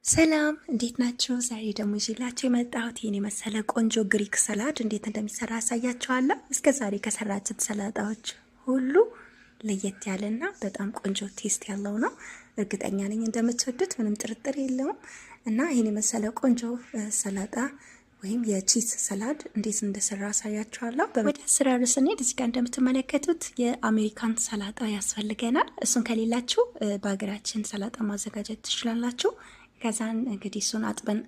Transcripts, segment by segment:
ሰላም እንዴት ናችሁ? ዛሬ ደግሞ ይዤላችሁ የመጣሁት ይሄን የመሰለ ቆንጆ ግሪክ ሰላድ እንዴት እንደሚሰራ አሳያችኋለሁ። እስከ ዛሬ ከሰራችሁት ሰላጣዎች ሁሉ ለየት ያለና በጣም ቆንጆ ቴስት ያለው ነው። እርግጠኛ ነኝ እንደምትወዱት ምንም ጥርጥር የለውም። እና ይሄን የመሰለ ቆንጆ ሰላጣ ወይም የቺዝ ሰላድ እንዴት እንደሰራ አሳያችኋለሁ። ወደ አሰራሩ ስንሄድ እዚህ ጋር እንደምትመለከቱት የአሜሪካን ሰላጣ ያስፈልገናል። እሱን ከሌላችሁ በሀገራችን ሰላጣ ማዘጋጀት ትችላላችሁ። ከዛን እንግዲህ እሱን አጥበን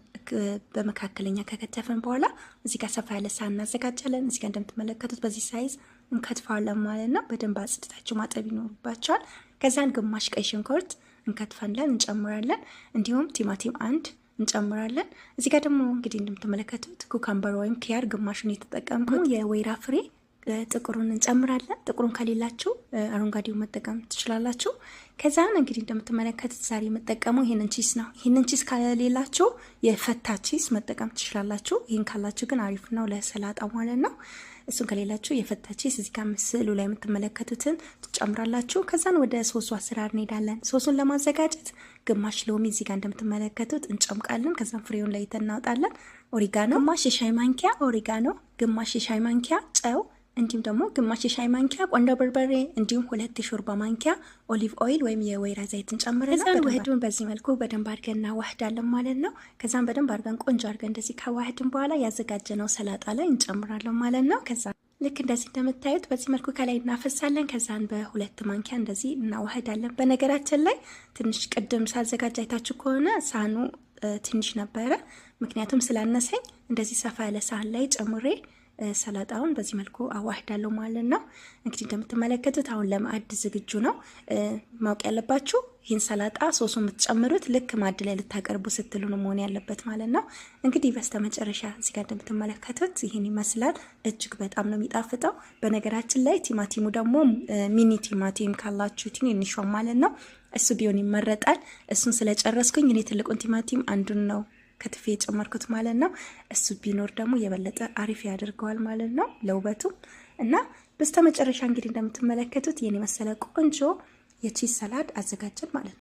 በመካከለኛ ከከተፈን በኋላ እዚህ ጋር ሰፋ ያለ ሳህን እናዘጋጃለን። እዚህ ጋር እንደምትመለከቱት በዚህ ሳይዝ እንከትፋለን ማለት ነው። በደንብ አጽድታችሁ ማጠብ ይኖርባችኋል። ከዛን ግማሽ ቀይ ሽንኩርት እንከትፋለን እንጨምራለን። እንዲሁም ቲማቲም አንድ እንጨምራለን። እዚህ ጋር ደግሞ እንግዲህ እንደምትመለከቱት ኩካምበር ወይም ኪያር ግማሹን የተጠቀምኩት፣ የወይራ ፍሬ ጥቁሩን እንጨምራለን። ጥቁሩን ከሌላችሁ አረንጓዴው መጠቀም ትችላላችሁ። ከዛን እንግዲህ እንደምትመለከቱት ዛሬ የምጠቀመው ይሄንን ቺስ ነው። ይሄንን ቺስ ከሌላችሁ የፈታ ቺስ መጠቀም ትችላላችሁ። ይሄን ካላችሁ ግን አሪፍ ነው ለሰላጣ ማለት ነው። እሱን ከሌላችሁ የፈታ ቺስ እዚህ ጋር ምስሉ ላይ የምትመለከቱትን ትጨምራላችሁ። ከዛን ወደ ሶሱ አሰራር እንሄዳለን። ሶሱን ለማዘጋጀት ግማሽ ሎሚ እዚህ ጋር እንደምትመለከቱት እንጨምቃለን። ከዛን ፍሬውን ለይተን እናወጣለን። ኦሪጋኖ ግማሽ የሻይ ማንኪያ ኦሪጋኖ፣ ግማሽ የሻይ ማንኪያ ጨው፣ እንዲሁም ደግሞ ግማሽ የሻይ ማንኪያ ቆንጆ በርበሬ፣ እንዲሁም 2 የሾርባ ማንኪያ ኦሊቭ ኦይል ወይም የወይራ ዘይት እንጨምራለን። ከዛን ውህዱን በዚህ መልኩ በደንብ አድርገን እናዋህዳለን ማለት ነው። ከዛን በደንብ አድርገን ቆንጆ አድርገን እንደዚህ ካዋህድን በኋላ ያዘጋጀነው ሰላጣ ላይ እንጨምራለን ማለት ነው። ከዛ ልክ እንደዚህ እንደምታዩት በዚህ መልኩ ከላይ እናፈሳለን። ከዛን በ2 ማንኪያ እንደዚህ እናዋህዳለን። በነገራችን ላይ ትንሽ ቅድም ሳዘጋጅ አይታችሁ ከሆነ ሳህኑ ትንሽ ነበረ። ምክንያቱም ስላነሰኝ እንደዚህ ሰፋ ያለ ሳህን ላይ ጨምሬ ሰላጣውን በዚህ መልኩ አዋህዳለሁ ማለት ነው። እንግዲህ እንደምትመለከቱት አሁን ለማዕድ ዝግጁ ነው። ማወቅ ያለባችሁ ይህን ሰላጣ ሶሱ የምትጨምሩት ልክ ማዕድ ላይ ልታቀርቡ ስትሉ ነው መሆን ያለበት ማለት ነው። እንግዲህ በስተመጨረሻ እዚህ ጋር እንደምትመለከቱት ይህን ይመስላል። እጅግ በጣም ነው የሚጣፍጠው። በነገራችን ላይ ቲማቲሙ ደግሞ ሚኒ ቲማቲም ካላችሁ ትንሿ ማለት ነው እሱ ቢሆን ይመረጣል። እሱን ስለጨረስኩኝ እኔ ትልቁን ቲማቲም አንዱን ነው ከትፌ የጨመርኩት ማለት ነው። እሱ ቢኖር ደግሞ የበለጠ አሪፍ ያደርገዋል ማለት ነው ለውበቱ። እና በስተመጨረሻ እንግዲህ እንደምትመለከቱት የኔ መሰለ ቆንጆ የቺዝ ሰላድ አዘጋጀን ማለት ነው።